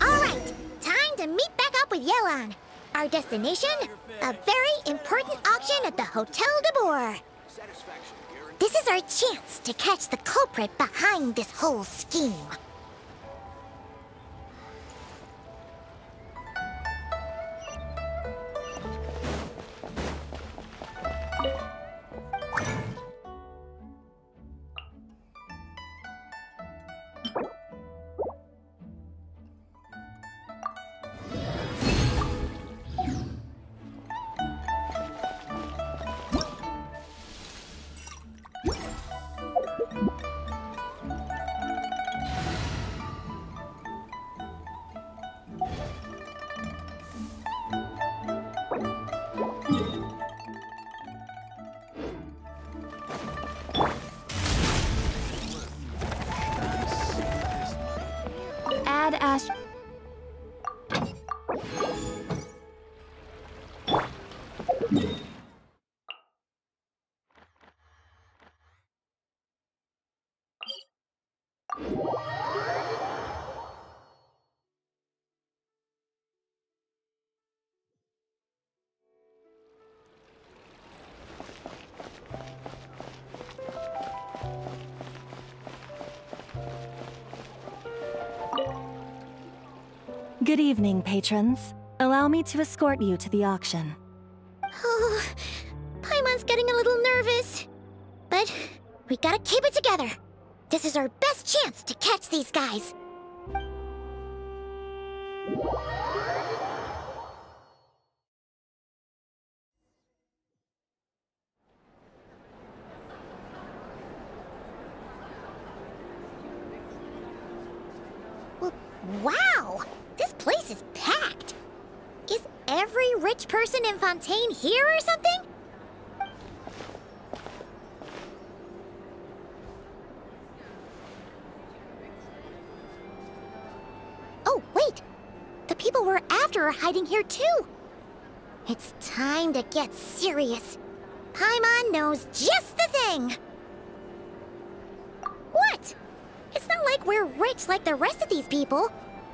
Alright, time to meet back up with Yelan. Our destination? A very important auction at the Hotel de Boer. This is our chance to catch the culprit behind this whole scheme. Good evening, patrons. Allow me to escort you to the auction. Oh, Paimon's getting a little nervous. But we gotta keep it together. This is our best chance to catch these guys. Wow! This place is packed! Is every rich person in Fontaine here or something? Oh, wait! The people we're after are hiding here too! It's time to get serious. Paimon knows just the thing! What? It's not like we're rich like the rest of these people.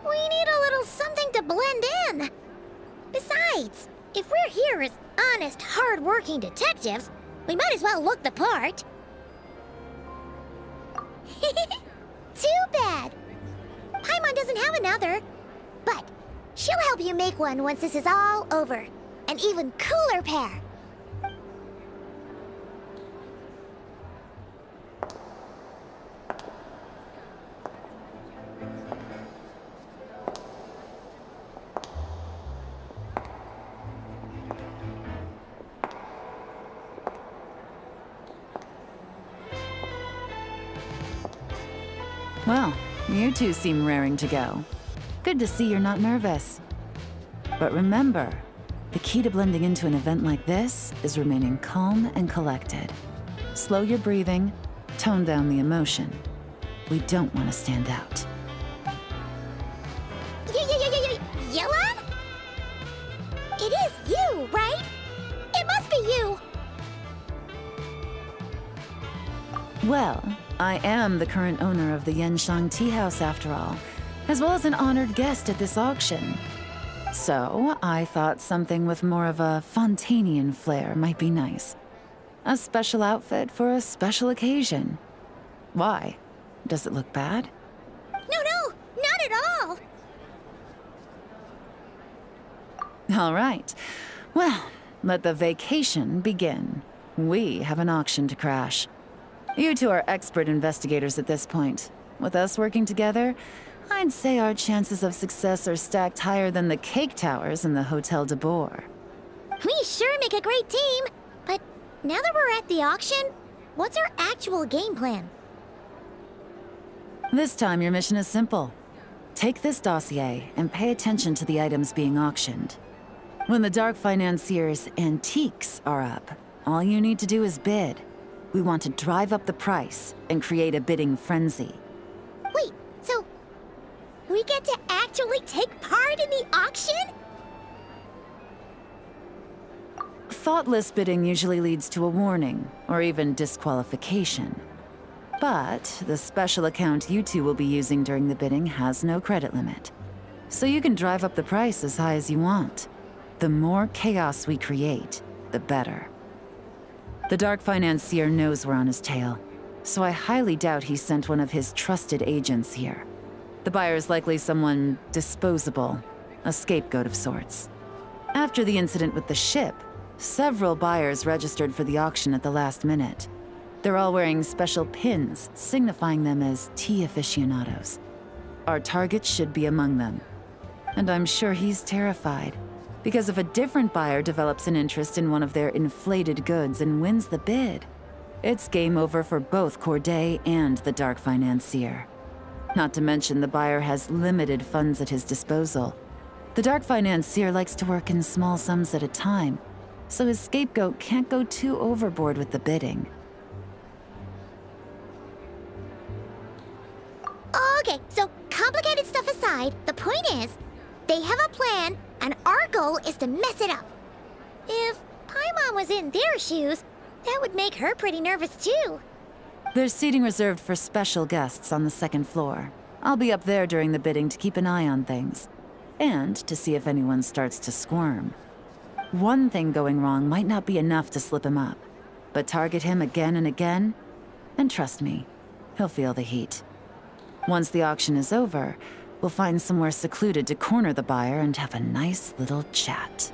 We need a little something to blend in. Besides, if we're here as honest, hard-working detectives, we might as well look the part. Too bad. Paimon doesn't have another. But she'll help you make one once this is all over. An even cooler pair. Well, you two seem raring to go. Good to see you're not nervous. But remember, the key to blending into an event like this is remaining calm and collected. Slow your breathing, tone down the emotion. We don't want to stand out. Yelan? It is you, right? It must be you! Well, I am the current owner of the Yenshang Tea House after all, as well as an honored guest at this auction. So, I thought something with more of a Fontanian flair might be nice. A special outfit for a special occasion. Why? Does it look bad? No, not at all. All right. Well, let the vacation begin. We have an auction to crash. You two are expert investigators at this point. With us working together, I'd say our chances of success are stacked higher than the cake towers in the Hotel de Boer. We sure make a great team. But now that we're at the auction, what's our actual game plan? This time your mission is simple. Take this dossier and pay attention to the items being auctioned. When the Dark Financier's antiques are up, all you need to do is bid. We want to drive up the price and create a bidding frenzy. Wait, so we get to actually take part in the auction? Thoughtless bidding usually leads to a warning, or even disqualification. But the special account you two will be using during the bidding has no credit limit. So you can drive up the price as high as you want. The more chaos we create, the better. The Dark Financier knows we're on his tail, so I highly doubt he sent one of his trusted agents here. The buyer is likely someone disposable, a scapegoat of sorts. After the incident with the ship, several buyers registered for the auction at the last minute. They're all wearing special pins, signifying them as tea aficionados. Our target should be among them. And I'm sure he's terrified, because if a different buyer develops an interest in one of their inflated goods and wins the bid, it's game over for both Corday and the Dark Financier. Not to mention the buyer has limited funds at his disposal. The Dark Financier likes to work in small sums at a time, so his scapegoat can't go too overboard with the bidding. Okay, so complicated stuff aside, the point is, they have a plan, and our goal is to mess it up. If Paimon was in their shoes, that would make her pretty nervous too. There's seating reserved for special guests on the second floor. I'll be up there during the bidding to keep an eye on things, and to see if anyone starts to squirm. One thing going wrong might not be enough to slip him up, but target him again and again, and trust me, he'll feel the heat. Once the auction is over, we'll find somewhere secluded to corner the buyer and have a nice little chat.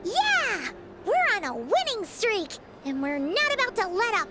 Yeah! We're on a winning streak, and we're not about to let up.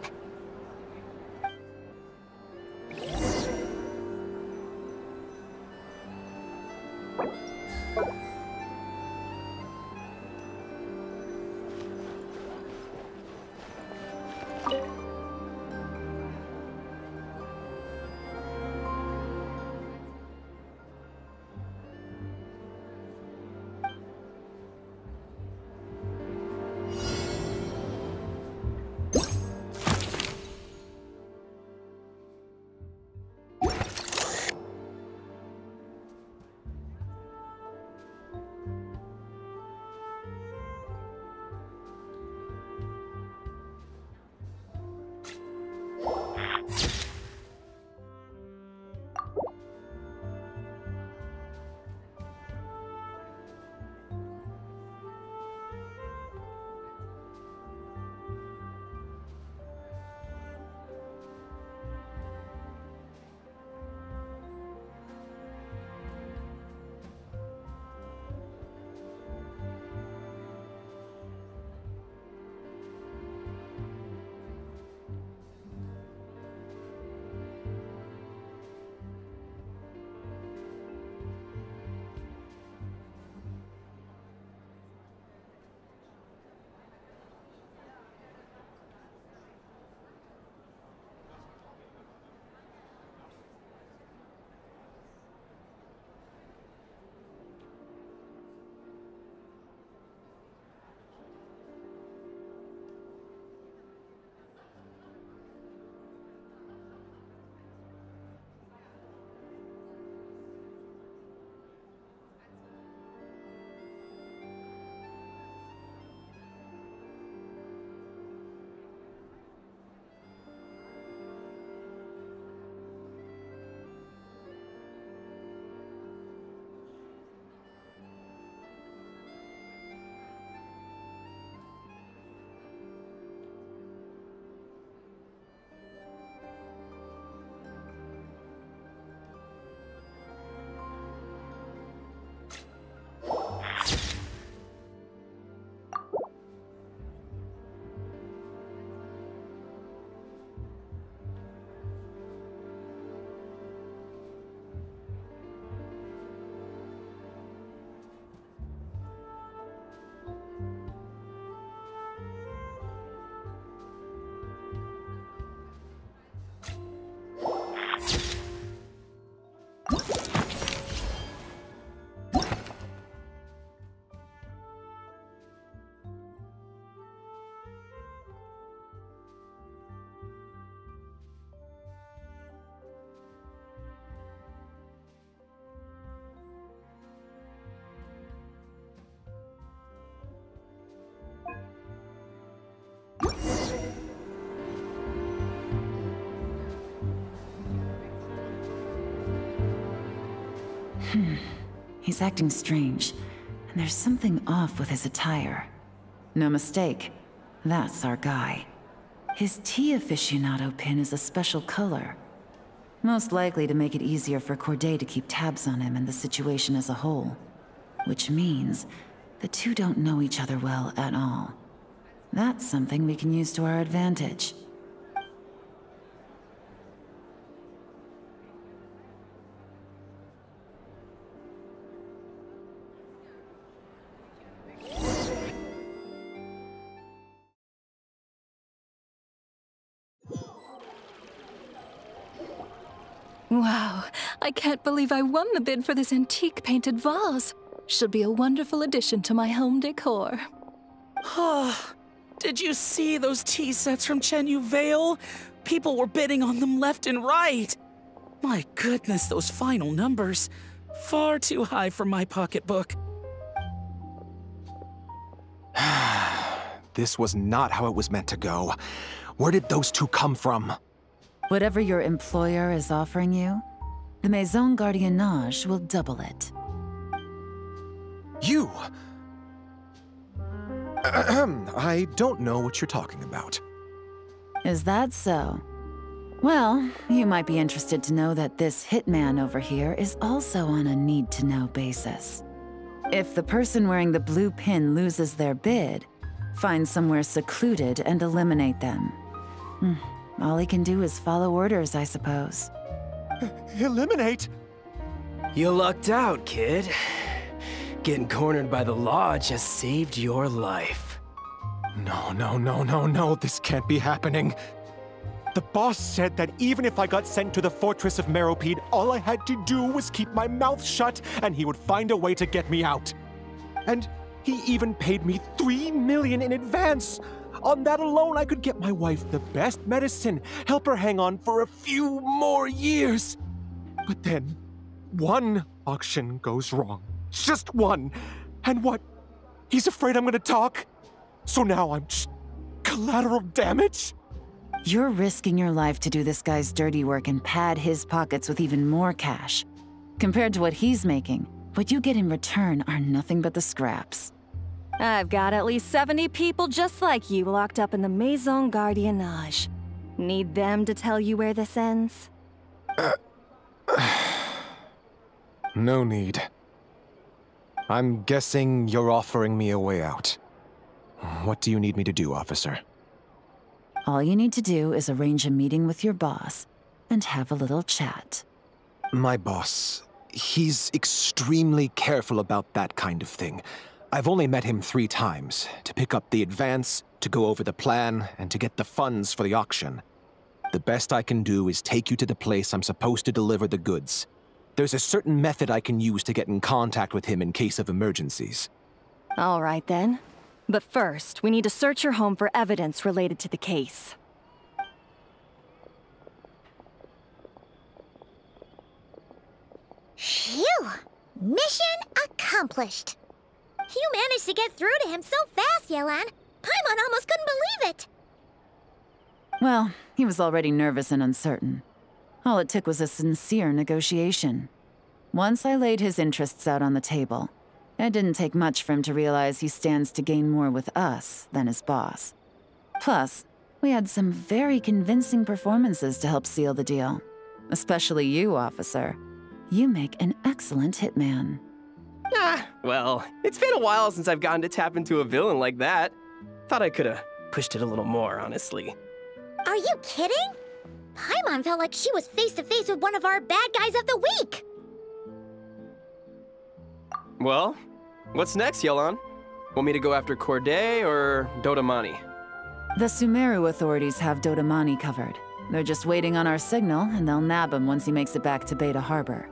He's acting strange, and there's something off with his attire. No mistake, that's our guy. His tea aficionado pin is a special color. Most likely to make it easier for Corday to keep tabs on him and the situation as a whole. Which means the two don't know each other well at all. That's something we can use to our advantage. Wow, I can't believe I won the bid for this antique painted vase. Should be a wonderful addition to my home decor. Did you see those tea sets from Chenyu Vale? People were bidding on them left and right. My goodness, those final numbers. Far too high for my pocketbook. This was not how it was meant to go. Where did those two come from? Whatever your employer is offering you, the Maison Gardiennage will double it. You! I don't know what you're talking about. Is that so? Well, you might be interested to know that this hitman over here is also on a need-to-know basis. If the person wearing the blue pin loses their bid, find somewhere secluded and eliminate them. All he can do is follow orders, I suppose. Eliminate? You lucked out, kid. Getting cornered by the law just saved your life. No, this can't be happening. The boss said that even if I got sent to the Fortress of Meropide, all I had to do was keep my mouth shut and he would find a way to get me out. And he even paid me $3 million in advance. On that alone, I could get my wife the best medicine, help her hang on for a few more years. But then, one auction goes wrong. Just one. And what? He's afraid I'm gonna talk? So now I'm just collateral damage? You're risking your life to do this guy's dirty work and pad his pockets with even more cash. Compared to what he's making, what you get in return are nothing but the scraps. I've got at least 70 people just like you locked up in the Maison Gardiennage. Need them to tell you where this ends? No need. I'm guessing you're offering me a way out. What do you need me to do, officer? All you need to do is arrange a meeting with your boss and have a little chat. My boss, he's extremely careful about that kind of thing. I've only met him 3 times, to pick up the advance, to go over the plan, and to get the funds for the auction. The best I can do is take you to the place I'm supposed to deliver the goods. There's a certain method I can use to get in contact with him in case of emergencies. All right then. But first, we need to search your home for evidence related to the case. Phew! Mission accomplished. You managed to get through to him so fast, Yelan. Paimon almost couldn't believe it. Well, he was already nervous and uncertain. All it took was a sincere negotiation. Once I laid his interests out on the table, it didn't take much for him to realize he stands to gain more with us than his boss. Plus, we had some very convincing performances to help seal the deal. Especially you, officer. You make an excellent hitman. Well, it's been a while since I've gotten to tap into a villain like that. Thought I could've pushed it a little more, honestly. Are you kidding? Paimon felt like she was face to face with one of our bad guys of the week. Well, what's next, Yelan? Want me to go after Corday or Dodamani? The Sumeru authorities have Dodamani covered. They're just waiting on our signal, and they'll nab him once he makes it back to Beta Harbor.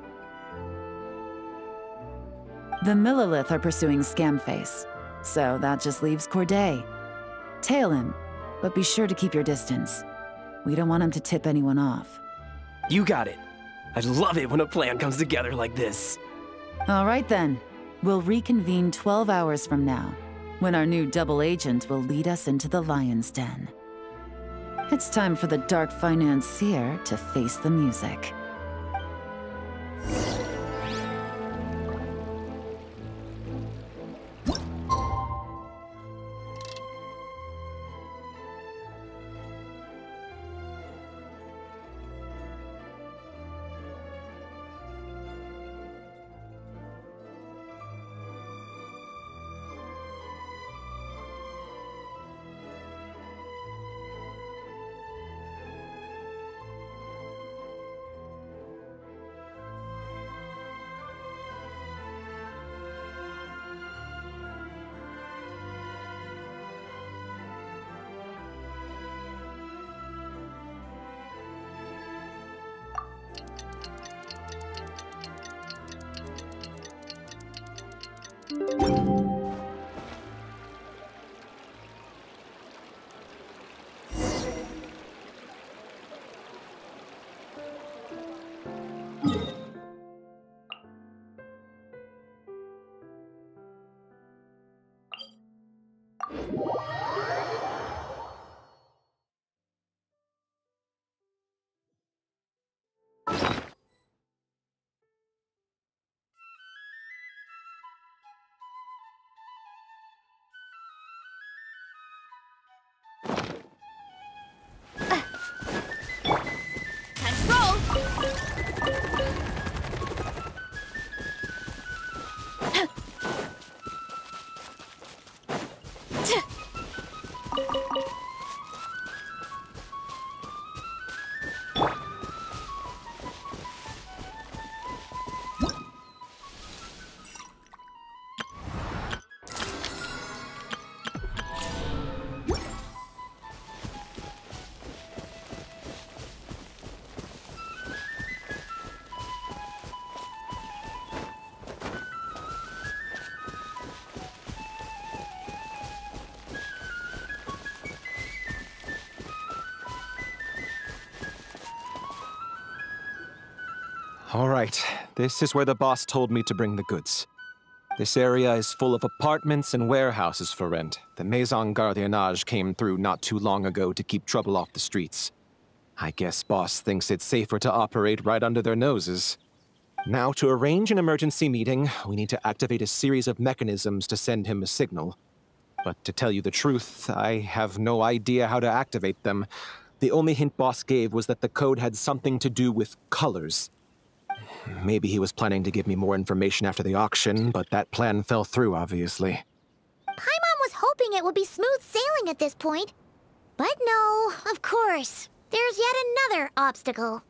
The Millilith are pursuing Scamface, so that just leaves Corday. Tail him, but be sure to keep your distance. We don't want him to tip anyone off. You got it. I love it when a plan comes together like this. All right then. We'll reconvene 12 hours from now, when our new double agent will lead us into the Lion's Den. It's time for the dark financier to face the music. All right, this is where the boss told me to bring the goods. This area is full of apartments and warehouses for rent. The Maison Gardiennage came through not too long ago to keep trouble off the streets. I guess boss thinks it's safer to operate right under their noses. Now, to arrange an emergency meeting, we need to activate a series of mechanisms to send him a signal. But to tell you the truth, I have no idea how to activate them. The only hint boss gave was that the code had something to do with colors. Maybe he was planning to give me more information after the auction, but that plan fell through, obviously. Paimon was hoping it would be smooth sailing at this point. But no, of course. There's yet another obstacle.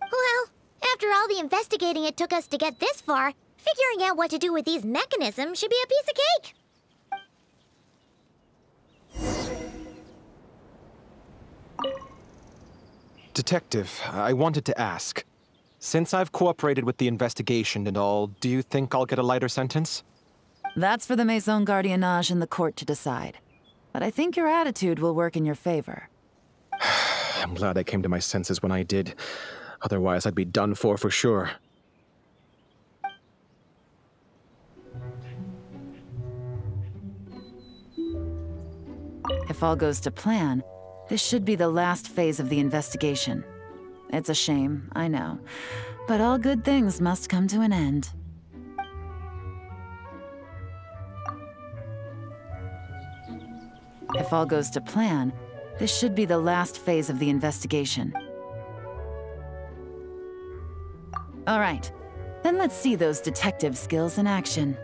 Well, after all the investigating it took us to get this far, figuring out what to do with these mechanisms should be a piece of cake. Detective, I wanted to ask. Since I've cooperated with the investigation and all, do you think I'll get a lighter sentence? That's for the Maison Gardiennage and the court to decide. But I think your attitude will work in your favor. I'm glad I came to my senses when I did. Otherwise, I'd be done for sure. If all goes to plan, this should be the last phase of the investigation. It's a shame, I know. But all good things must come to an end. If all goes to plan, this should be the last phase of the investigation. All right, then let's see those detective skills in action.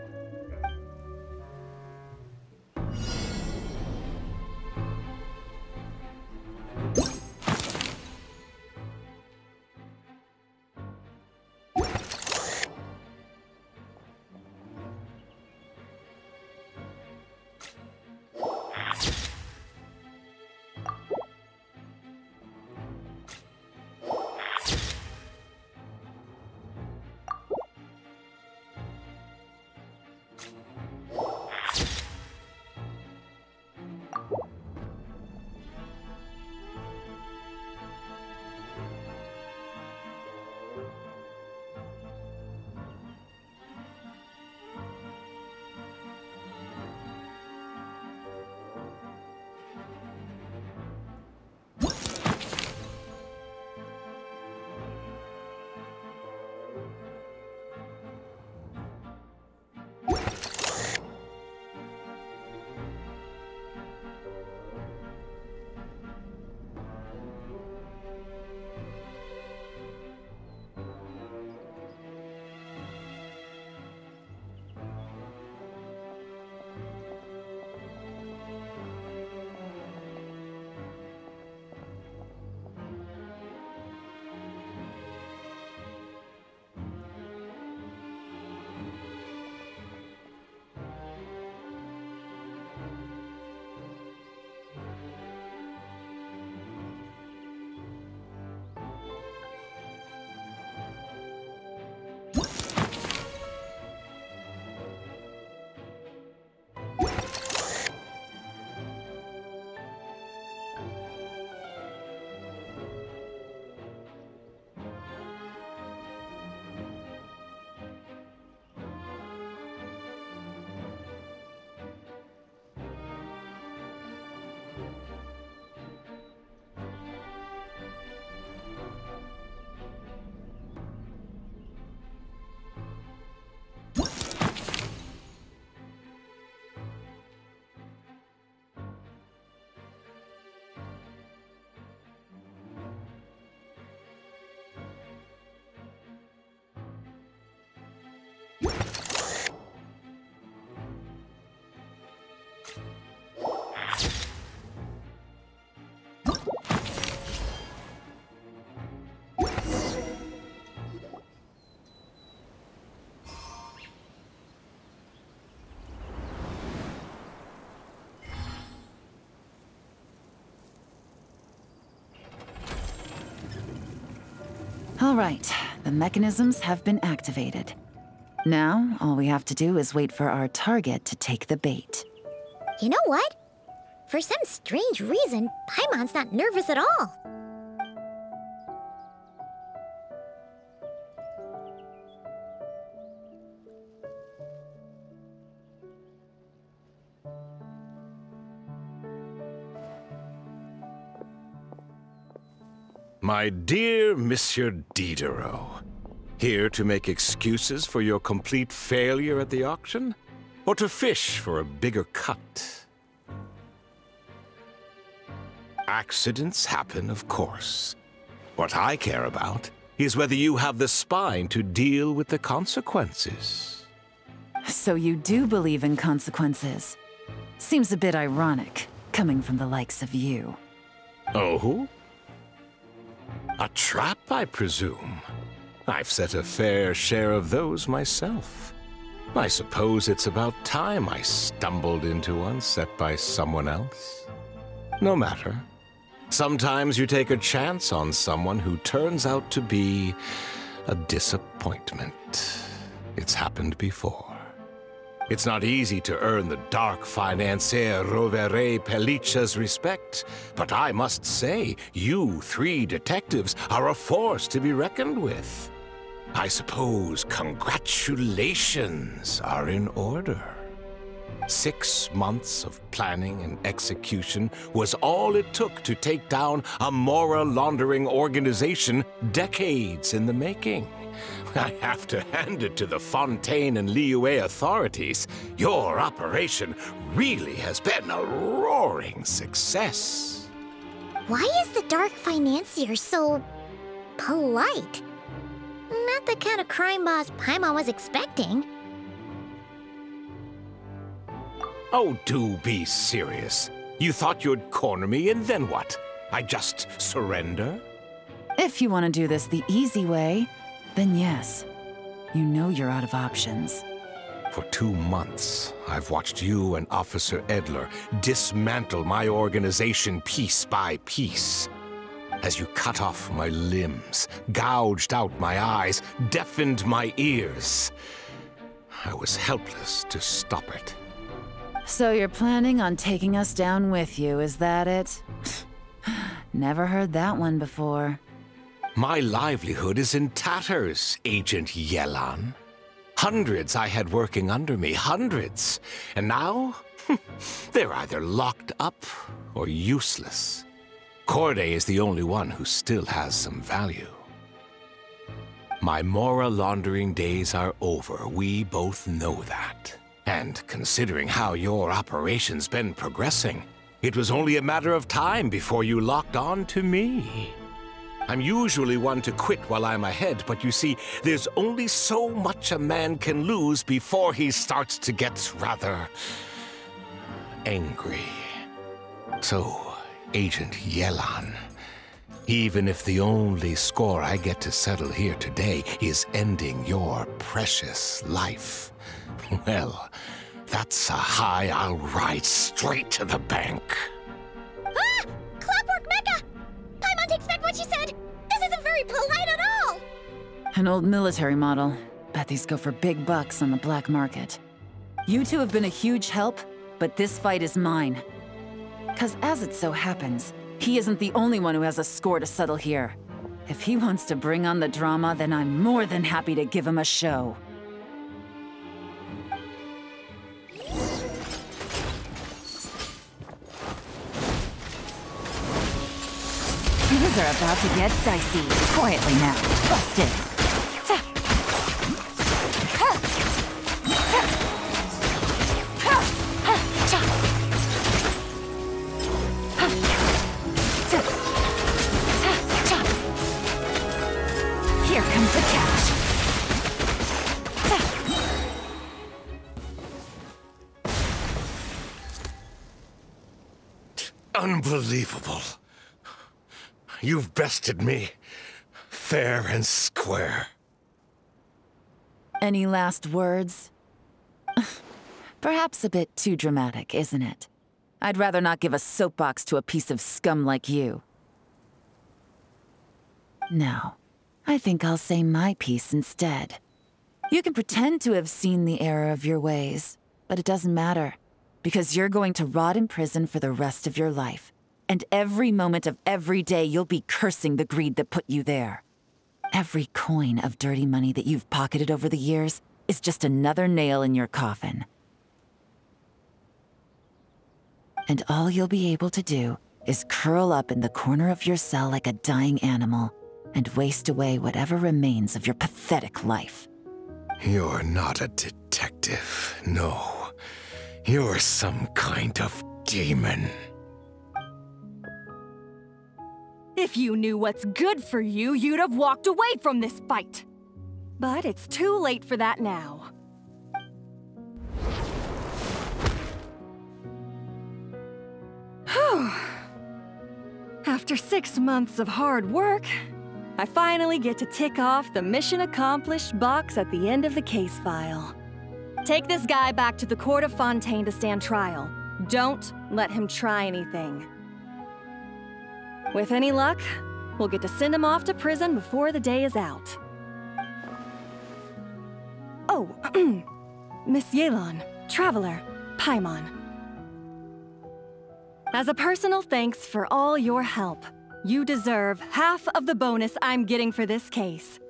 All right, the mechanisms have been activated. Now, all we have to do is wait for our target to take the bait. You know what? For some strange reason, Paimon's not nervous at all. My dear Monsieur Diderot, here to make excuses for your complete failure at the auction? Or to fish for a bigger cut? Accidents happen, of course. What I care about is whether you have the spine to deal with the consequences. So you do believe in consequences. Seems a bit ironic, coming from the likes of you. Oh? A trap, I presume. I've set a fair share of those myself. I suppose it's about time I stumbled into one set by someone else. No matter. Sometimes you take a chance on someone who turns out to be a disappointment. It's happened before. It's not easy to earn the dark financier Rovere Pelliccia's respect, but I must say, you three detectives are a force to be reckoned with. I suppose congratulations are in order. 6 months of planning and execution was all it took to take down a moral laundering organization decades in the making. I have to hand it to the Fontaine and Liyue authorities. Your operation really has been a roaring success. Why is the dark financier so polite? Not the kind of crime boss Paimon was expecting. Oh, do be serious. You thought you'd corner me, and then what? I just surrender? If you want to do this the easy way, then yes. You know you're out of options. For 2 months, I've watched you and Officer Edler dismantle my organization piece by piece. As you cut off my limbs, gouged out my eyes, deafened my ears. I was helpless to stop it. So you're planning on taking us down with you, is that it? Never heard that one before. My livelihood is in tatters, Agent Yelan. Hundreds I had working under me, hundreds. And now, they're either locked up or useless. Corday is the only one who still has some value. My moral laundering days are over, we both know that. And considering how your operation's been progressing, it was only a matter of time before you locked on to me. I'm usually one to quit while I'm ahead, but you see, there's only so much a man can lose before he starts to get rather angry. So, Agent Yelan, even if the only score I get to settle here today is ending your precious life, well, that's a high I'll ride straight to the bank. Ah! Clockwork Mecha! Paimon takes back what she said! This isn't very polite at all! An old military model. Bet these go for big bucks on the black market. You two have been a huge help, but this fight is mine. 'Cause as it so happens, he isn't the only one who has a score to settle here. If he wants to bring on the drama, then I'm more than happy to give him a show. Things are about to get dicey. Quietly now. Busted. Here comes the cash. Unbelievable. You've bested me, fair and square. Any last words? Perhaps a bit too dramatic, isn't it? I'd rather not give a soapbox to a piece of scum like you. Now, I think I'll say my piece instead. You can pretend to have seen the error of your ways, but it doesn't matter, because you're going to rot in prison for the rest of your life. And every moment of every day you'll be cursing the greed that put you there. Every coin of dirty money that you've pocketed over the years is just another nail in your coffin. And all you'll be able to do is curl up in the corner of your cell like a dying animal and waste away whatever remains of your pathetic life. You're not a detective, no. You're some kind of demon. If you knew what's good for you, you'd have walked away from this fight. But it's too late for that now. Whew. After 6 months of hard work, I finally get to tick off the mission accomplished box at the end of the case file. Take this guy back to the court of Fontaine to stand trial. Don't let him try anything. With any luck, we'll get to send him off to prison before the day is out. Oh, Miss Yelan, Traveler, Paimon. As a personal thanks for all your help, you deserve half of the bonus I'm getting for this case.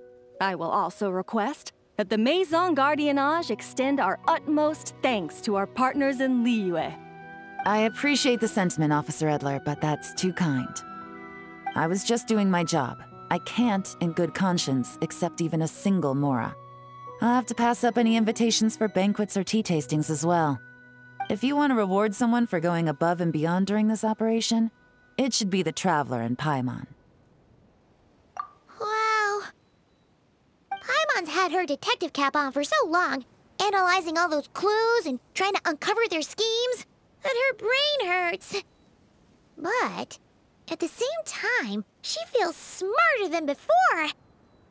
I will also request that the Maison Gardiennage extend our utmost thanks to our partners in Liyue. I appreciate the sentiment, Officer Edler, but that's too kind. I was just doing my job. I can't, in good conscience, accept even a single Mora. I'll have to pass up any invitations for banquets or tea tastings as well. If you want to reward someone for going above and beyond during this operation, it should be the Traveler and Paimon. Wow. Paimon's had her detective cap on for so long, analyzing all those clues and trying to uncover their schemes, that her brain hurts. But at the same time, she feels smarter than before.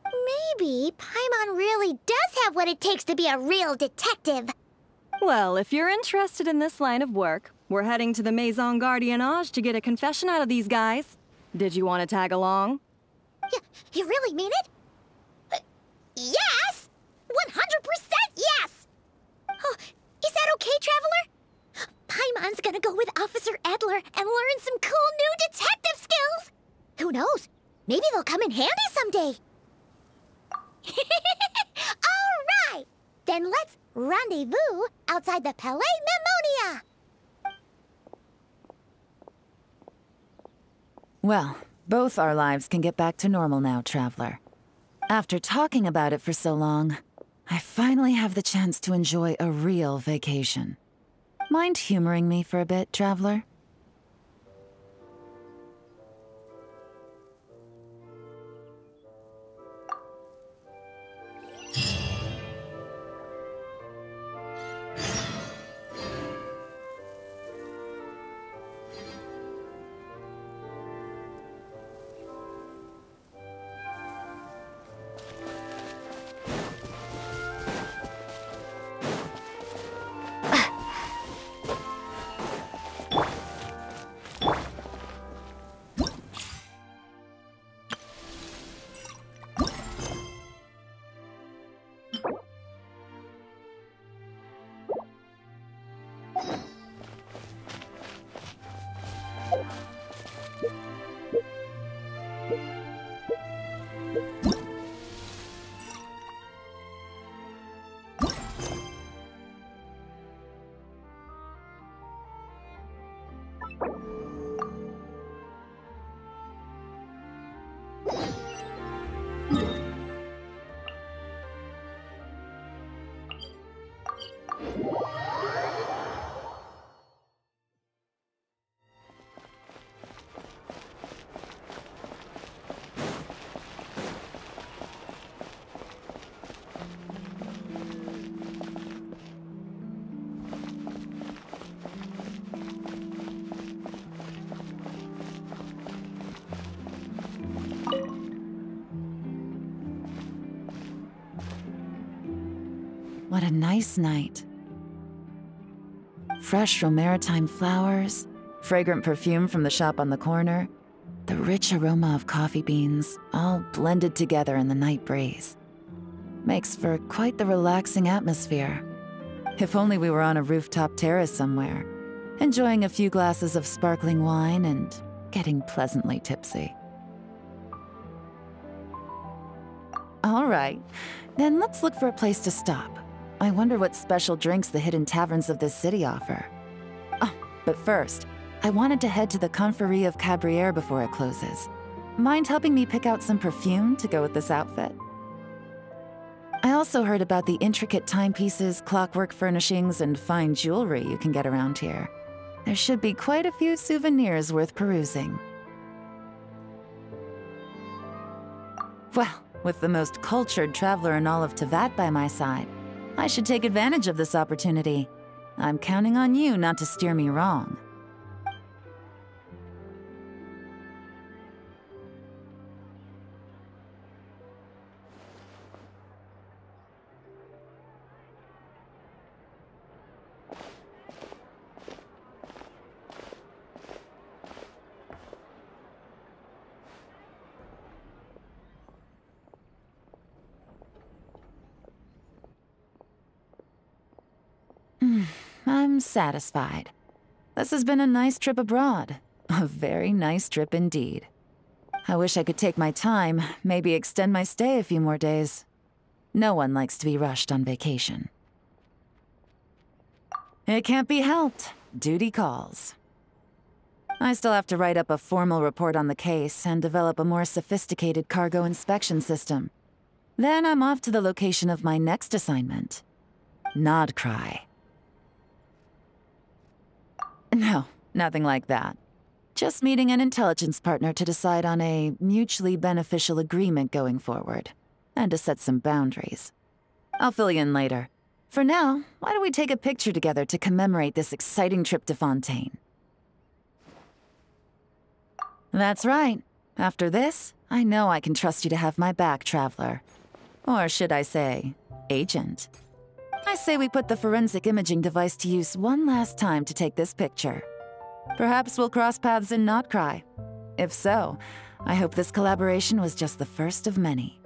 Maybe Paimon really does have what it takes to be a real detective. Well, if you're interested in this line of work, we're heading to the Maison Gardiennage to get a confession out of these guys. Did you want to tag along? You really mean it? Yes! 100% yes! Oh, is that okay, Traveler? Paimon's gonna go with Officer Edler and learn some cool new detective skills! Who knows? Maybe they'll come in handy someday. All right! Then let's rendezvous outside the Palais Memonia! Well, both our lives can get back to normal now, Traveler. After talking about it for so long, I finally have the chance to enjoy a real vacation. Mind humoring me for a bit, Traveler? What a nice night. Fresh from maritime flowers, fragrant perfume from the shop on the corner, The rich aroma of coffee beans, all blended together in the night breeze. Makes for quite the relaxing atmosphere. If only we were on a rooftop terrace somewhere, enjoying a few glasses of sparkling wine and getting pleasantly tipsy. All right, then let's look for a place to stop. I wonder what special drinks the hidden taverns of this city offer. Oh, but first, I wanted to head to the Confrérie of Cabrières before it closes. Mind helping me pick out some perfume to go with this outfit? I also heard about the intricate timepieces, clockwork furnishings, and fine jewelry you can get around here. There should be quite a few souvenirs worth perusing. Well, with the most cultured traveler in all of Tevat by my side, I should take advantage of this opportunity. I'm counting on you not to steer me wrong. I'm satisfied. This has been a nice trip abroad. A very nice trip indeed. I wish I could take my time, maybe extend my stay a few more days. No one likes to be rushed on vacation. It can't be helped. Duty calls. I still have to write up a formal report on the case and develop a more sophisticated cargo inspection system. Then I'm off to the location of my next assignment. Nodcry. No, nothing like that. Just meeting an intelligence partner to decide on a mutually beneficial agreement going forward, and to set some boundaries. I'll fill you in later. For now, why don't we take a picture together to commemorate this exciting trip to Fontaine? That's right. After this, I know I can trust you to have my back, Traveler. Or should I say, Agent. I say we put the forensic imaging device to use one last time to take this picture. Perhaps we'll cross paths in Nodcry. If so, I hope this collaboration was just the first of many.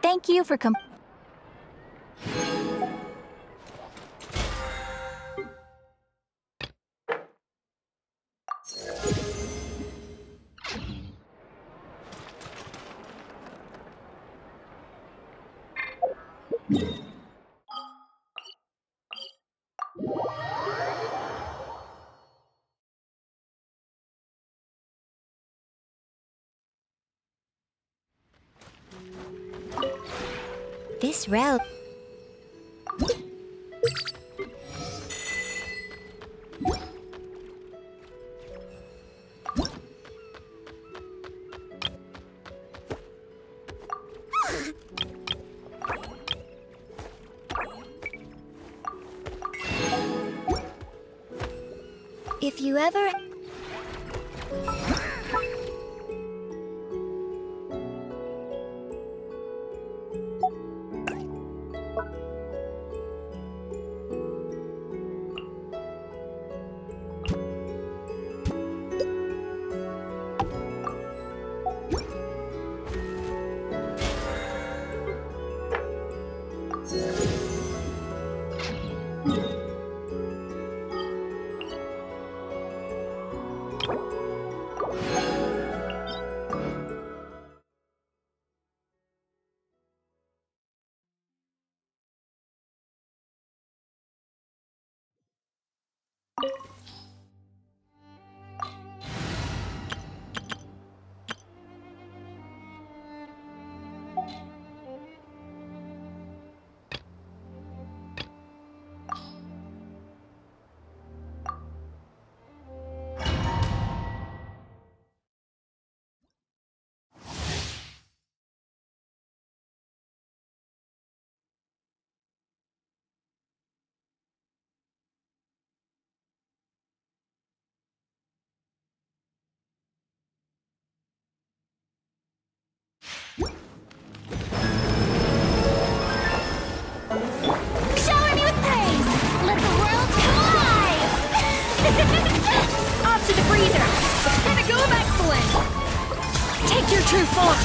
Thank you for This road... If you ever... Shower me with praise! Let the world come alive! Off to the freezer! The pinnacle of excellence! Take your true form!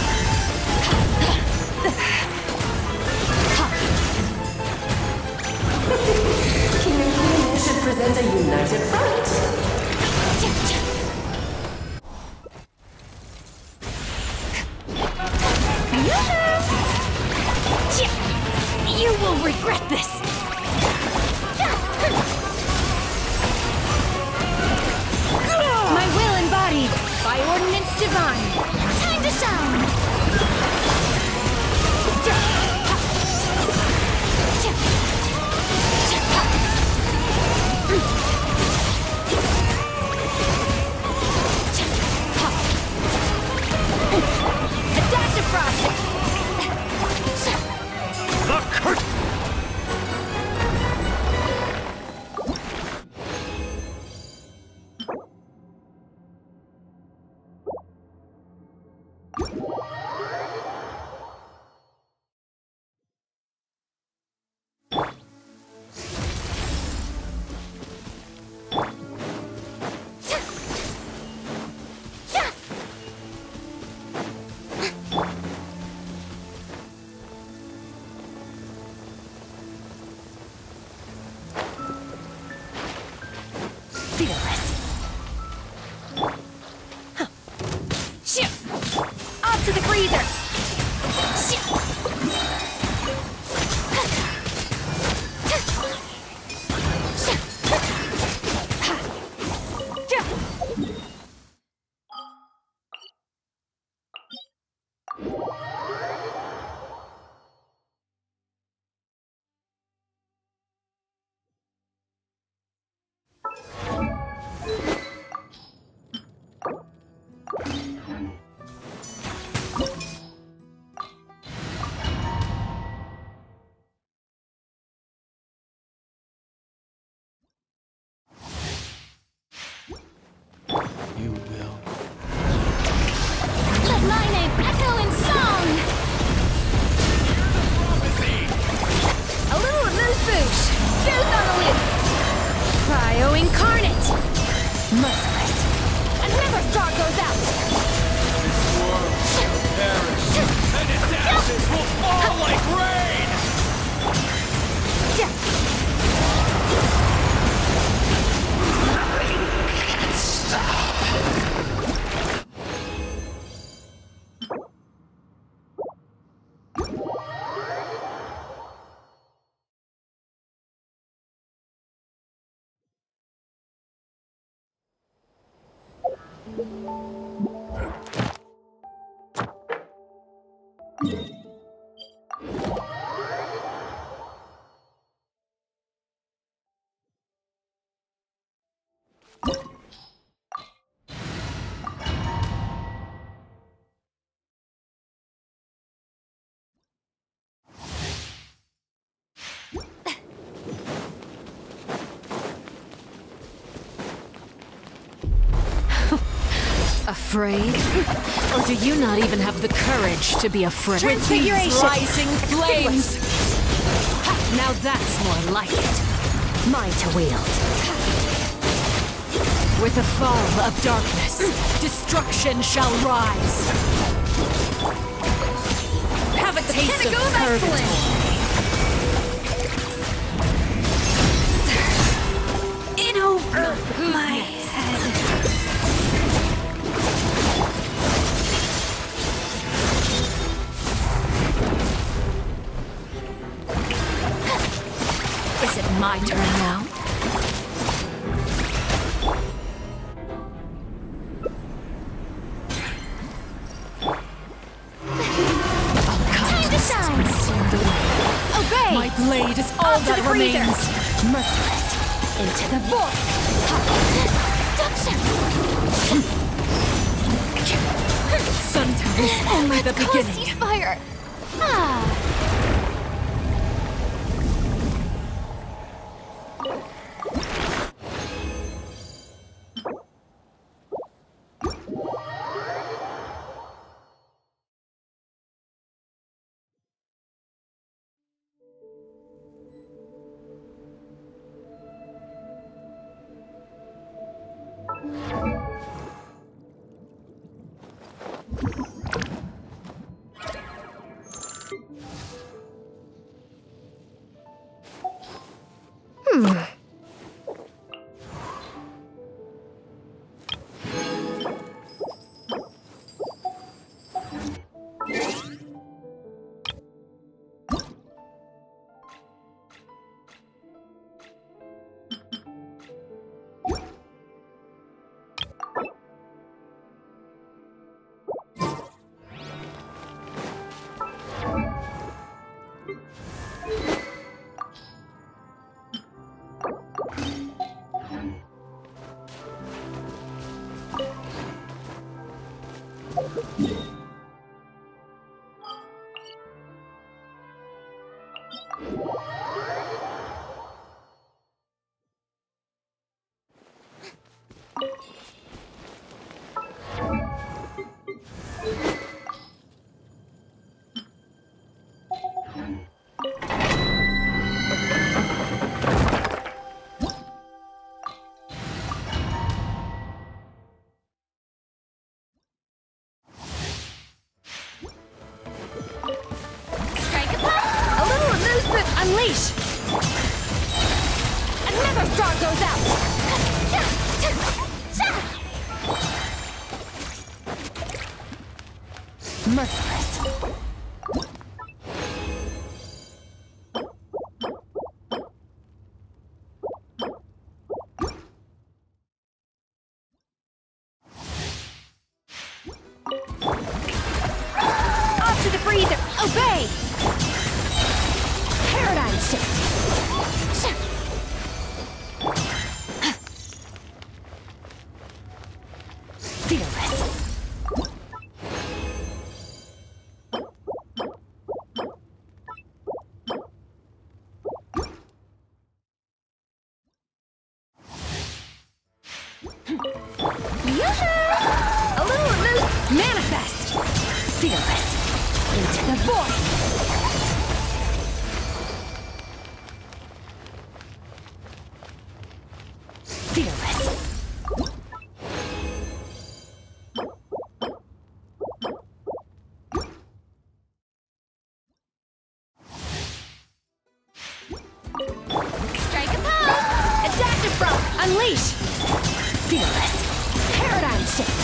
King and Queen should present a united front. You will regret this! My will embodied by ordinance divine! Time to shine! Adaptive process! The curse! Fearless. Huh. Shit! Off to the freezer! Shit! You will. Let my name echo in song! A little amuse-bouche! Juice on the lid! Cryo incarnate! Merciless! And never star goes out! This world will perish, and its ashes will fall like rain! afraid? Or do you not even have the courage to be afraid? With these rising flames! Now that's more like it. Mine to wield. With the fall of darkness, destruction shall rise. Have a taste of purgatory. In over my head. Is it my turn now? Obey! My blade is all that remains. Merciless. Into the void. Sometimes only the beginning. Fire. Unleash! Another star goes out! Merciless. Off to the freezer! Obey! Paradigm shift. Fearless. A little loose! Manifest! Fearless. Into the void. Fearless. Strike a pose! Adaptive Frost! Unleash! Fearless. Paradigm shift.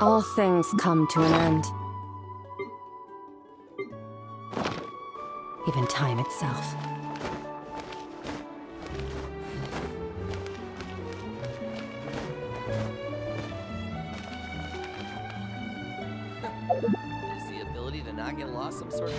All things come to an end. Even time itself. Is the ability to not get lost some sort of...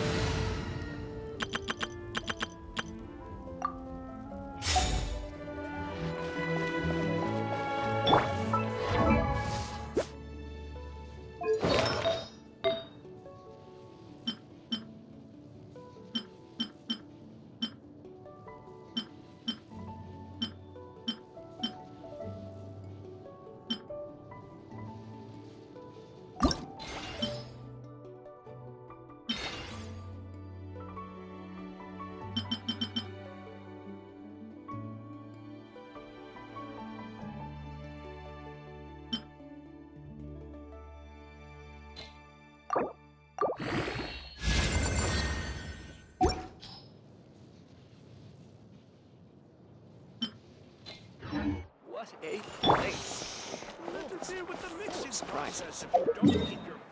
What a place! Interfere with the mixing process if you don't keep your voice.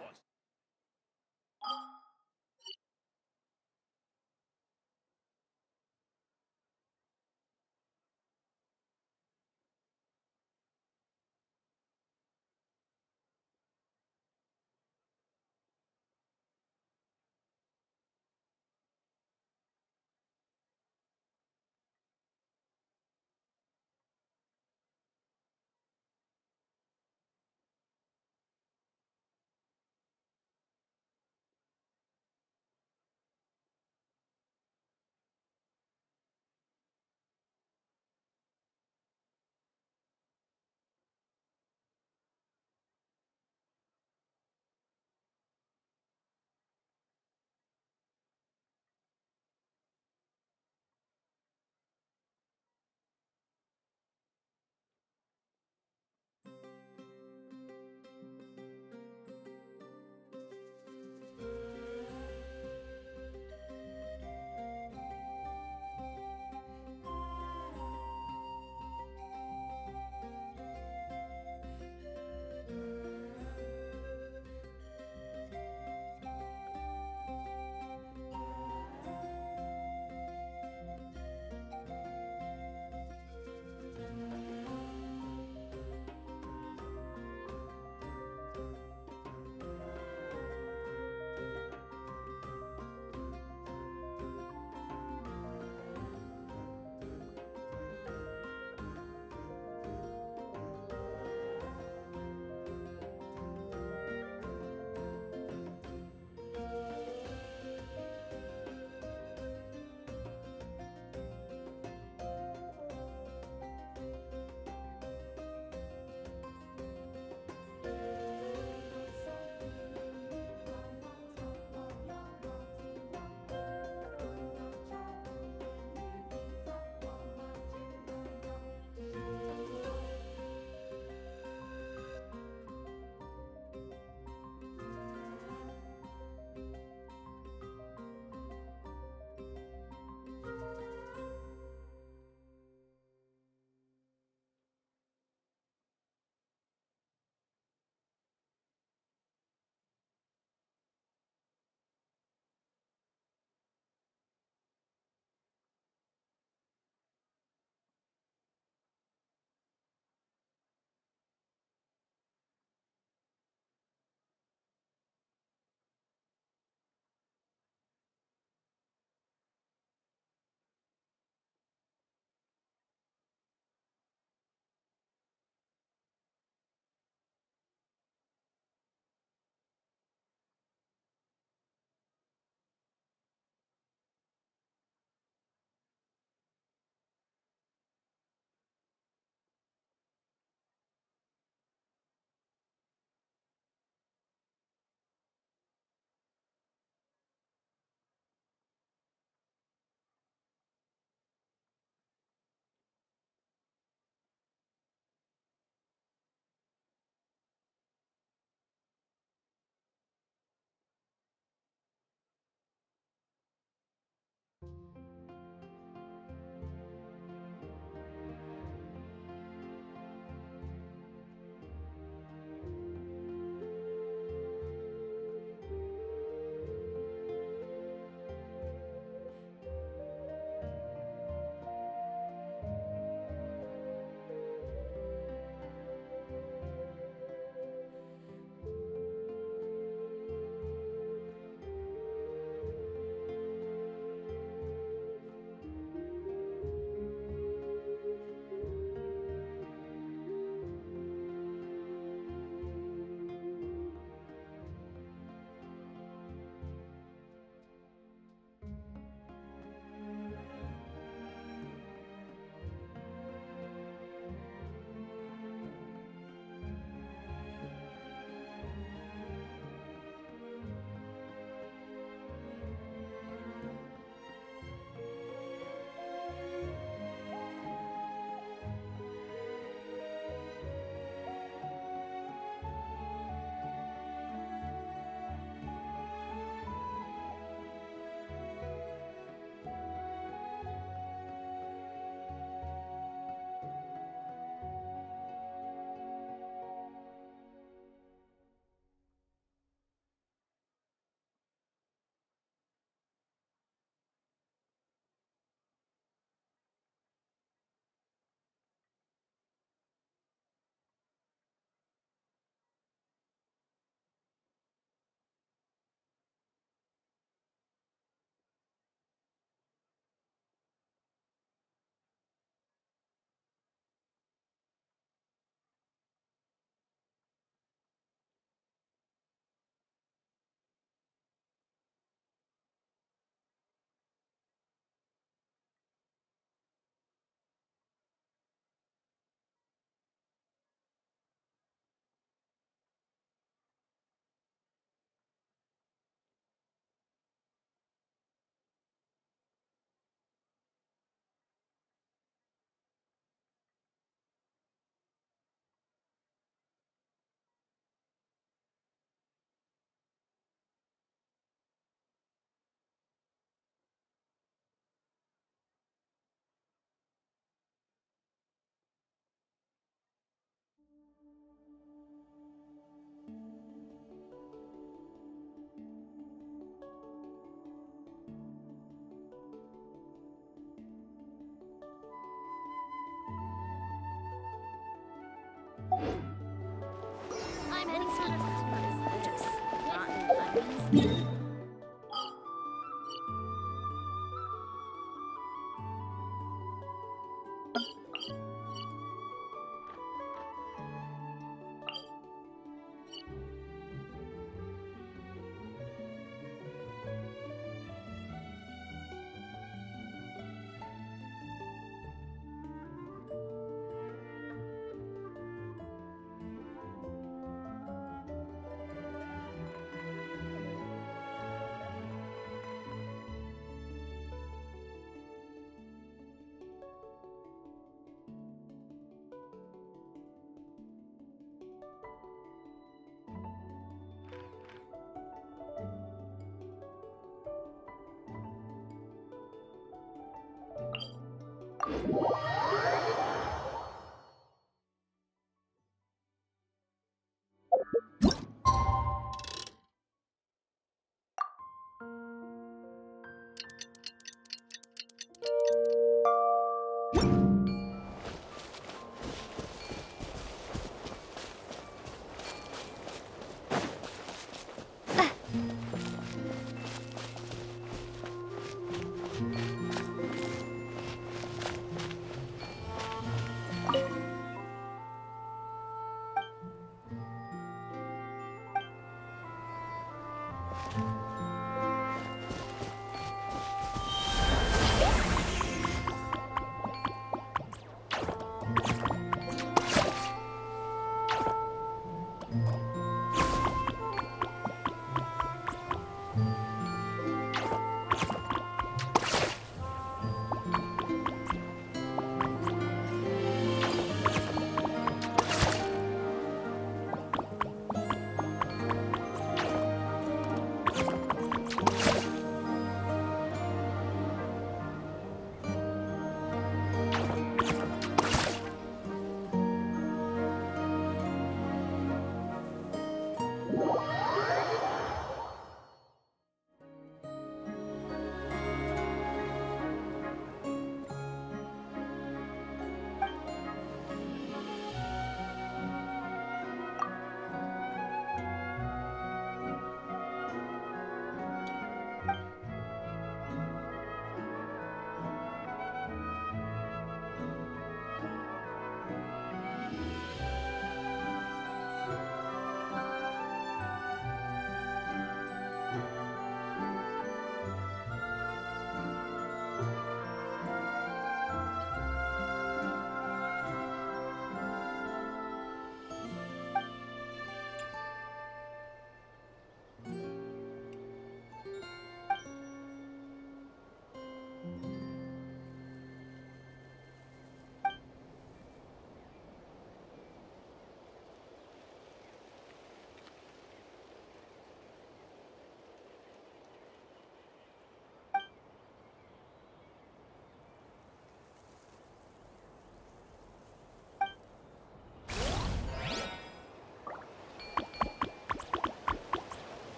I'm any sort of what is this? Rotten onions?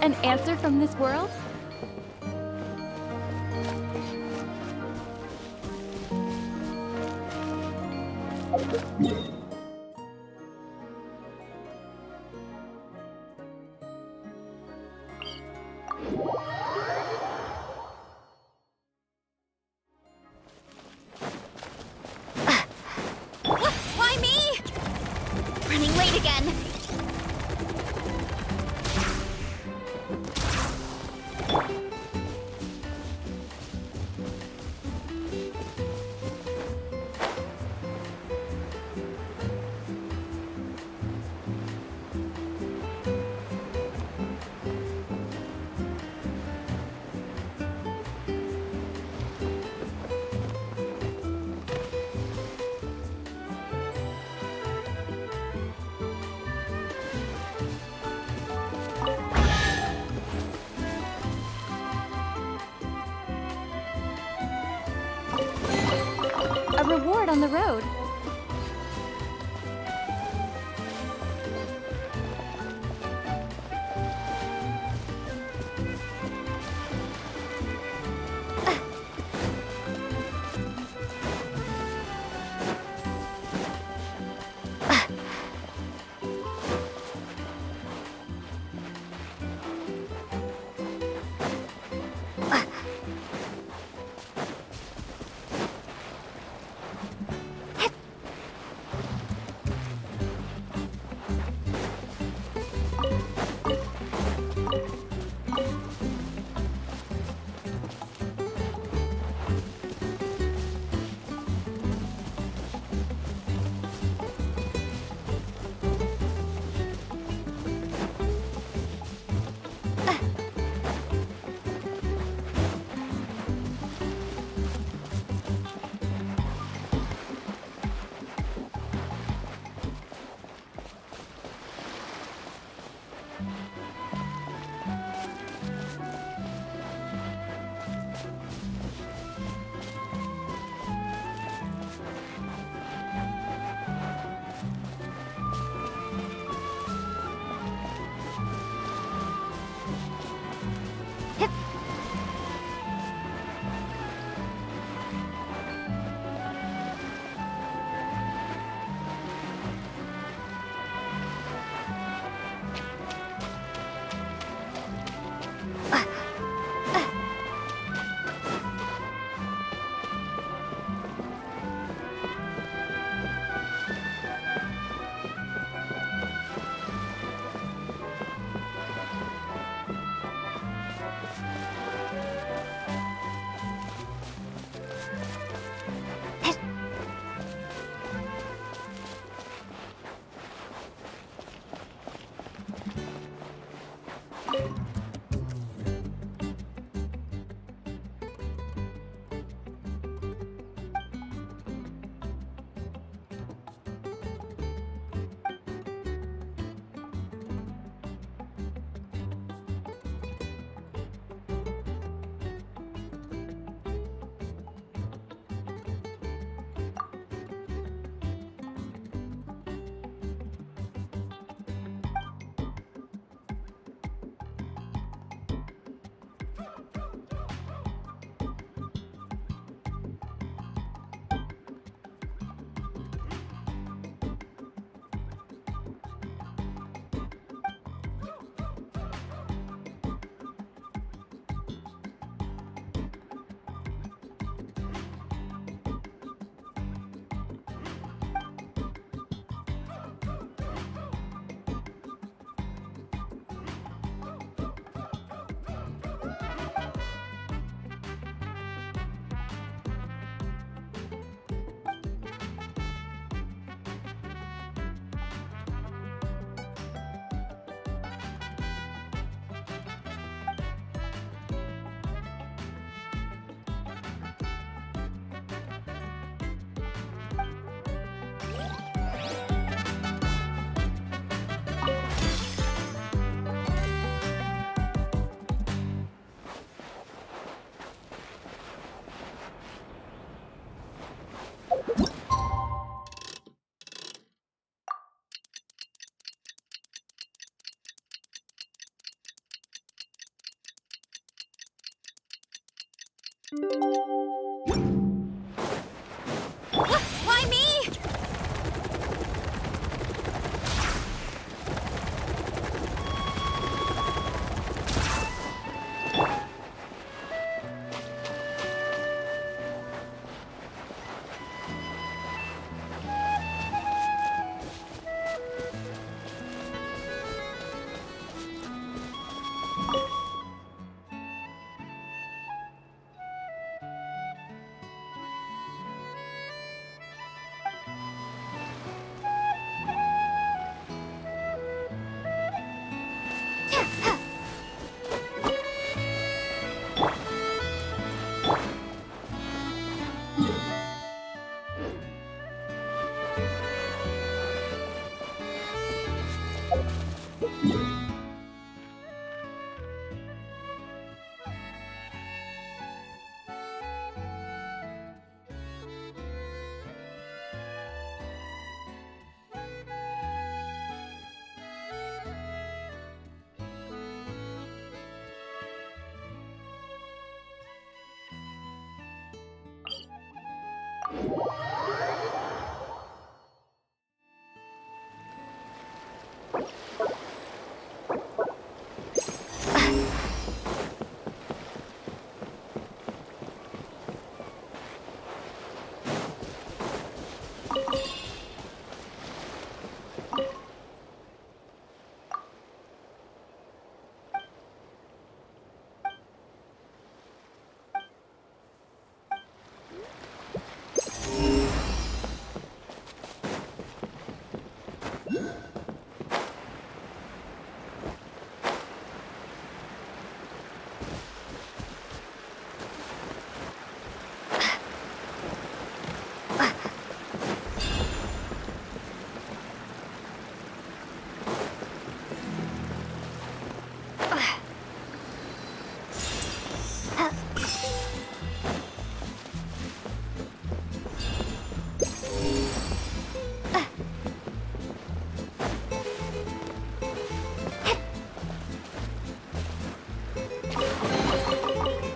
An answer from this world? Why me? Running late again. A reward on the road. Why me?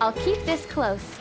I'll keep this close.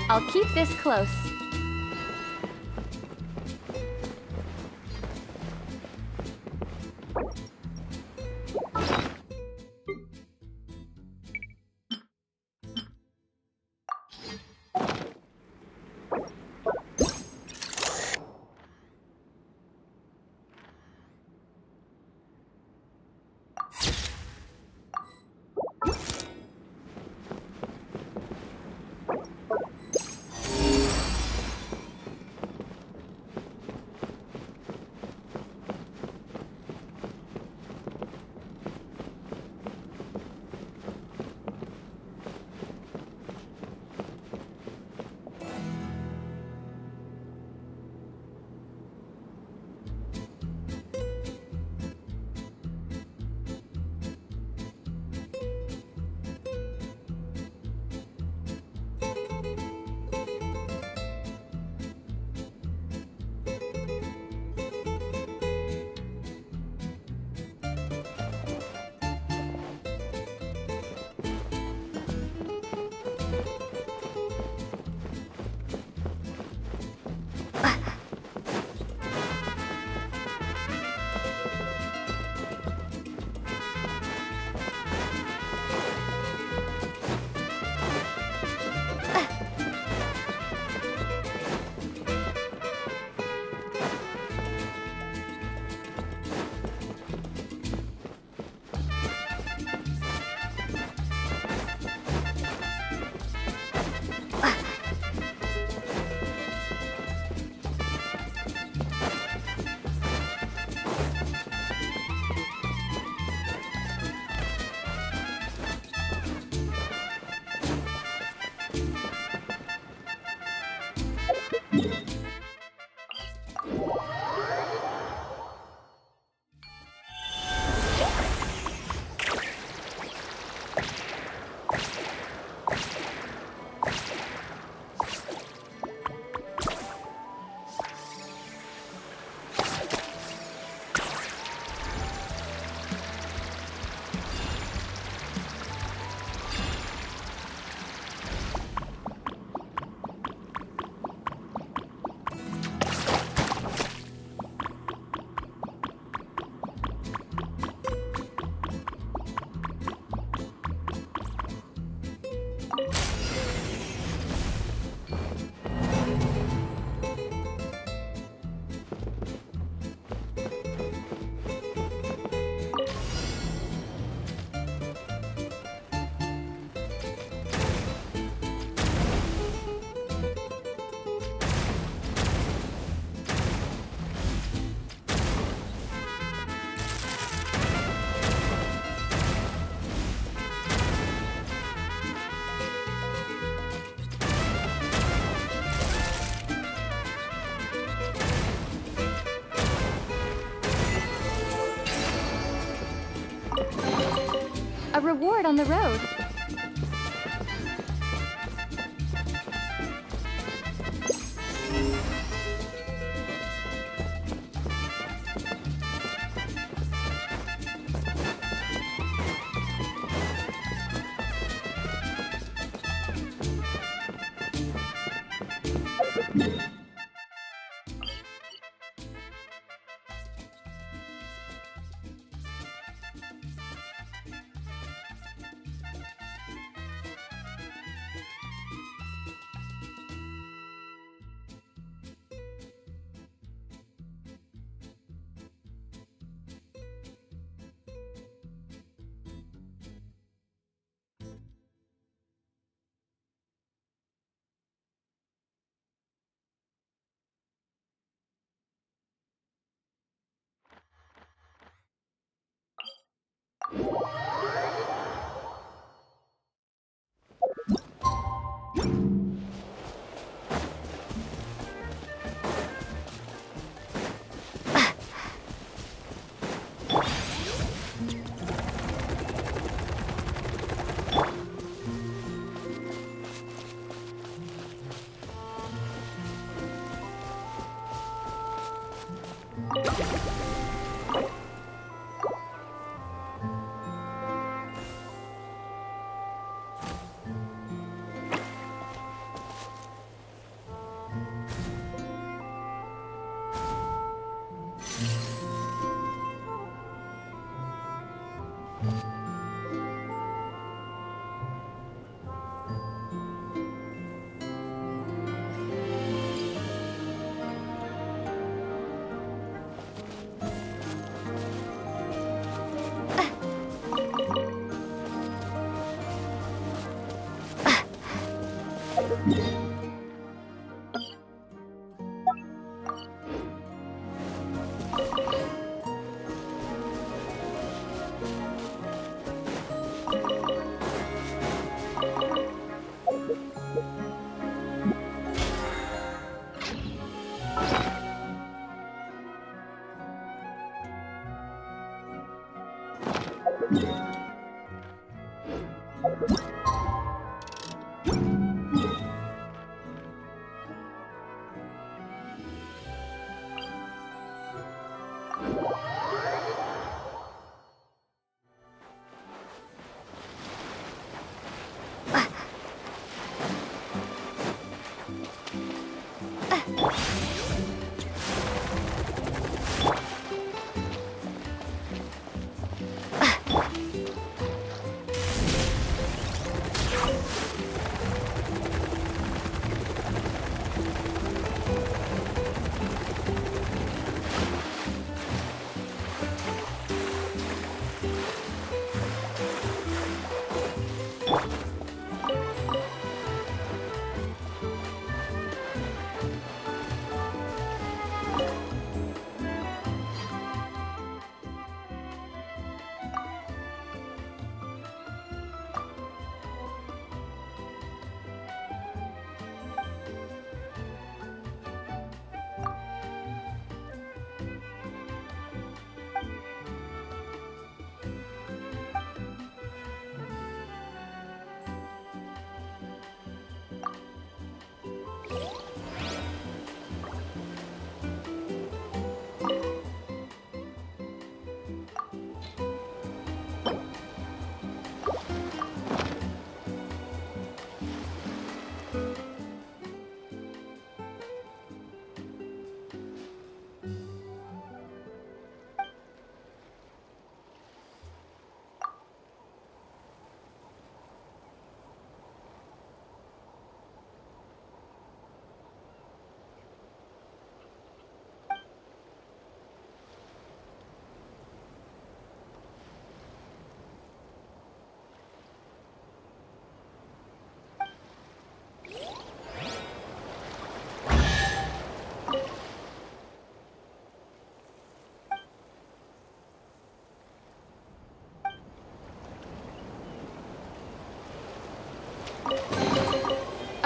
I'll keep this close. A reward on the road.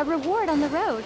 A reward on the road.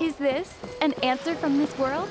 Is this an answer from this world?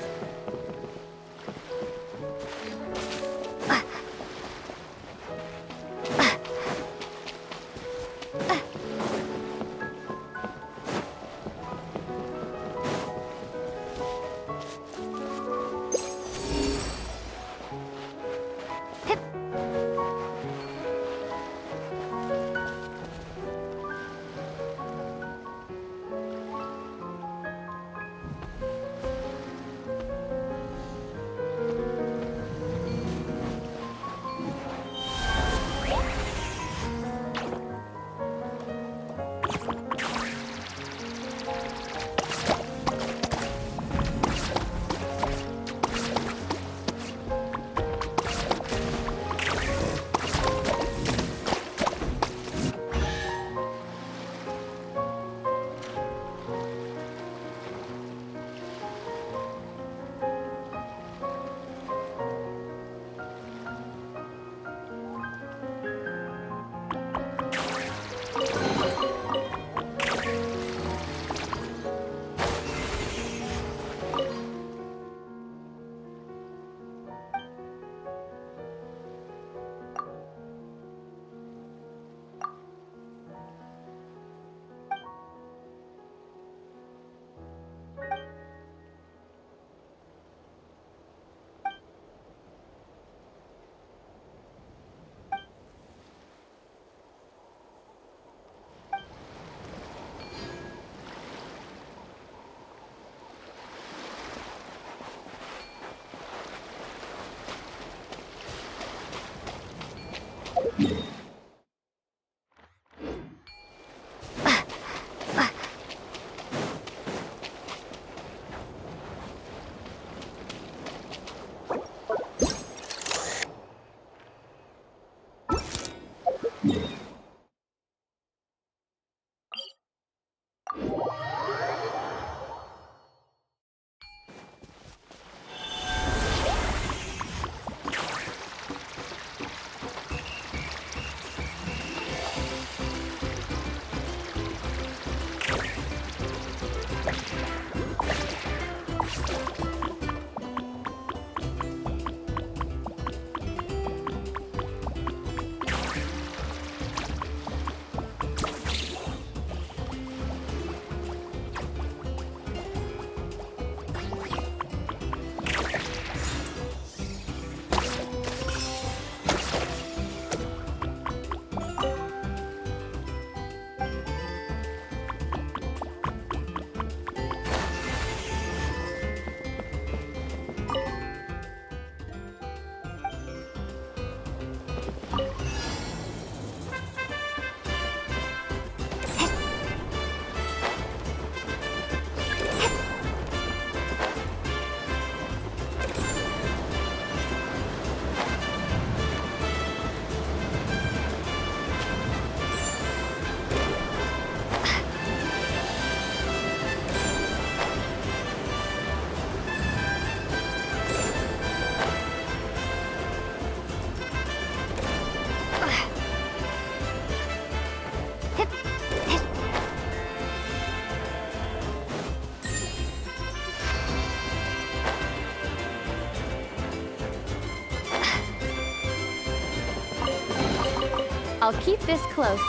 I'll keep this close.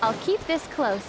I'll keep this close.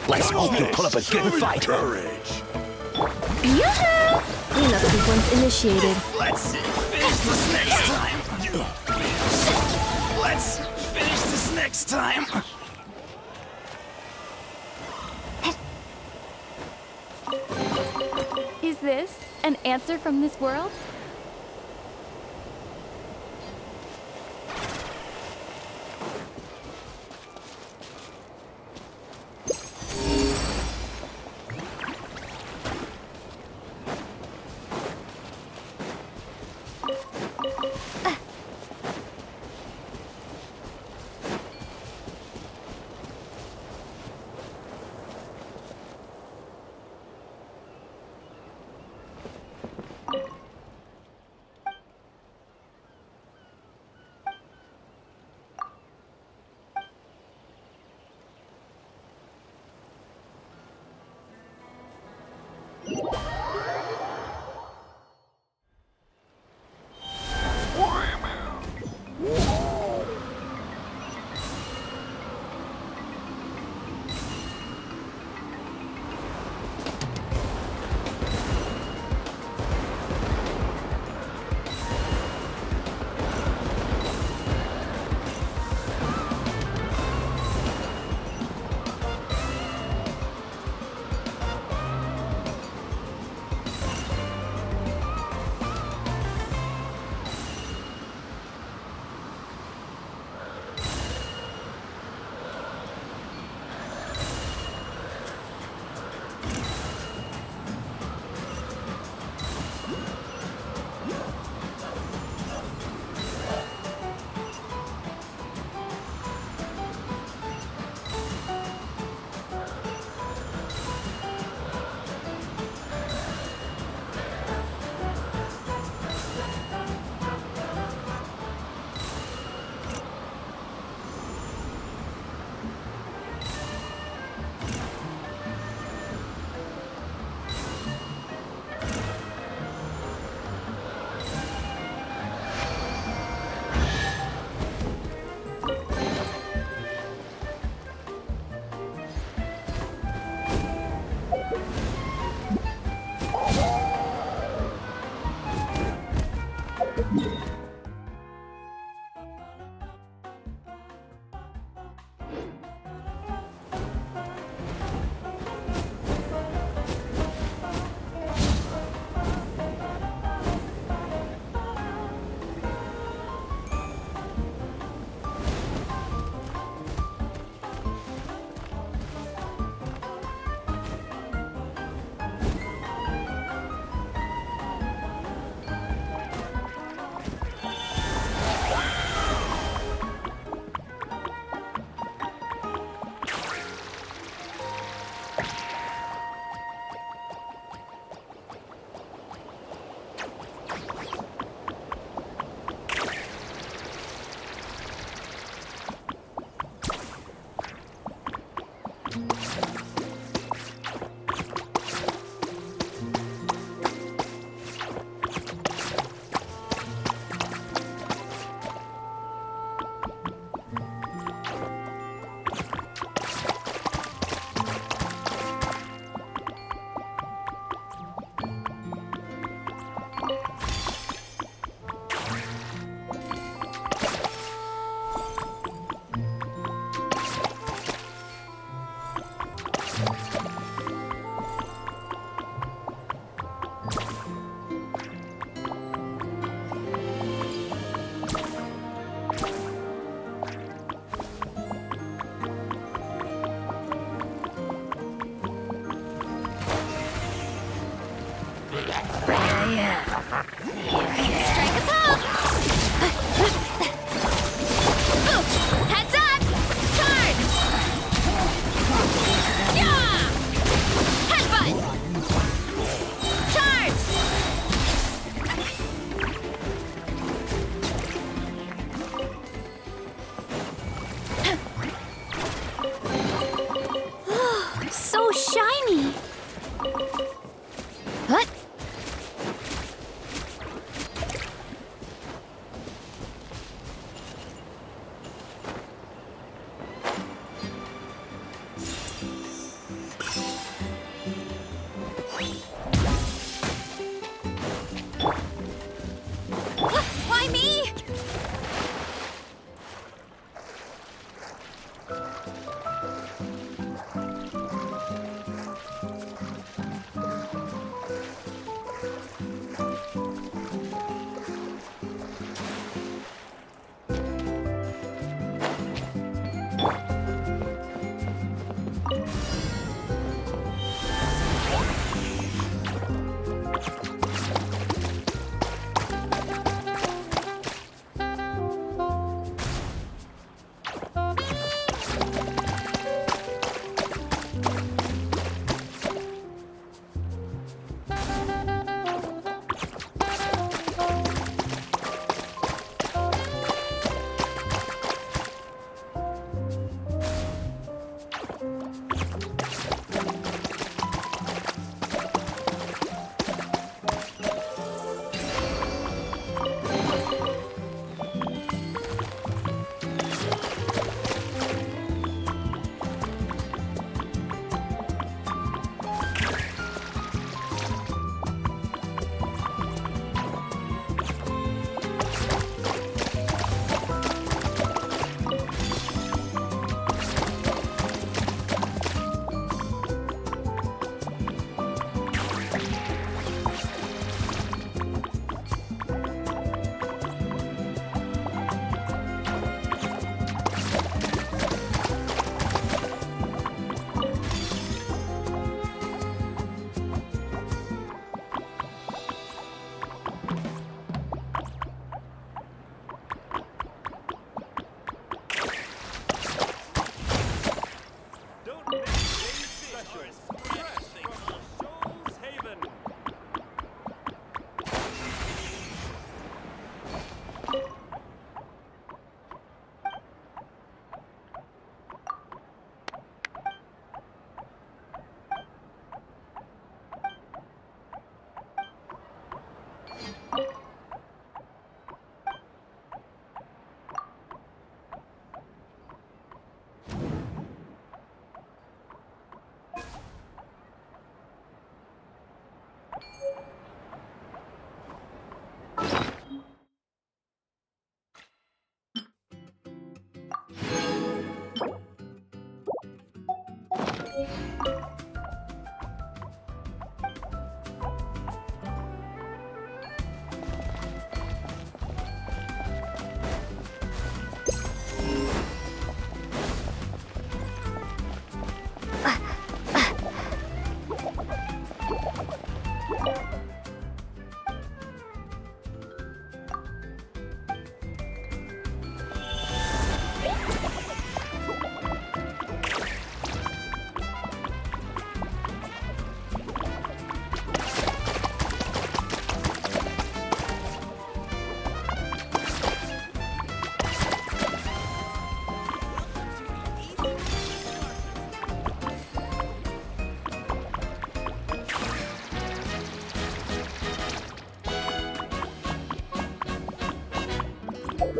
Let's hope you pull up a good fight. Yoo-hoo! Cleanup sequence initiated. Let's finish this next time. Let's finish this next time. Is this an answer from this world?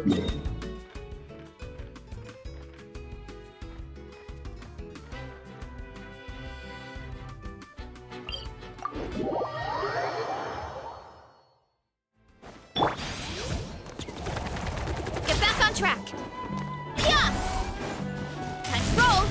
Get back on track. Yeah. Time to roll.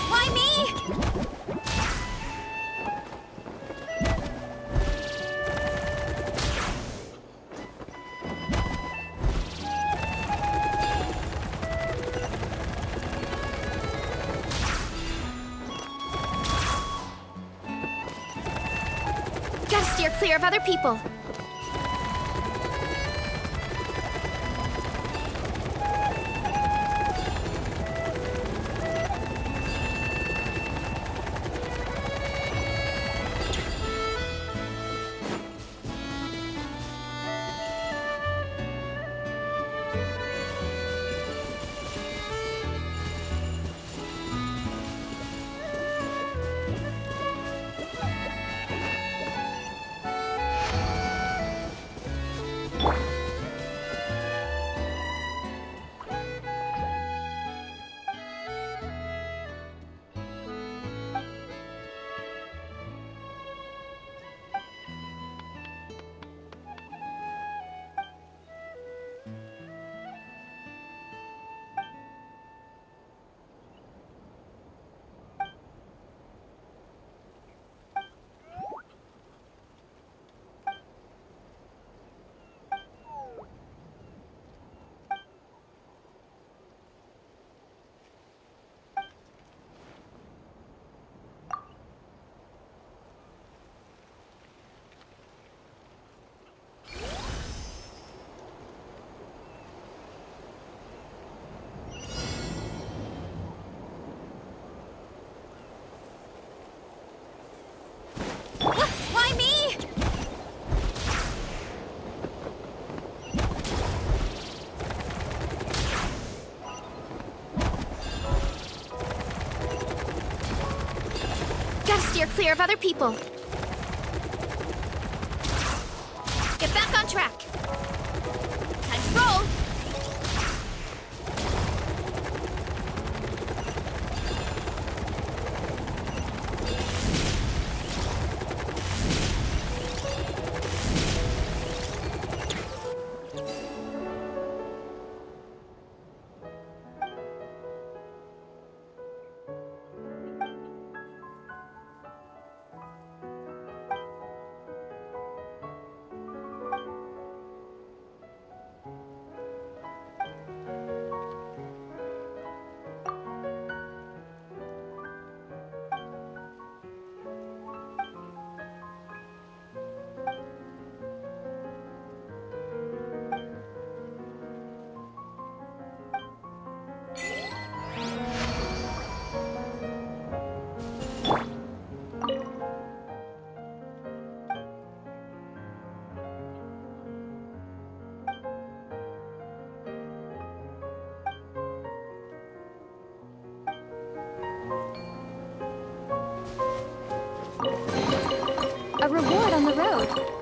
Why me? Gotta steer clear of other people. Why me? Gotta steer clear of other people. get back on track. Time to roll. A reward on the road.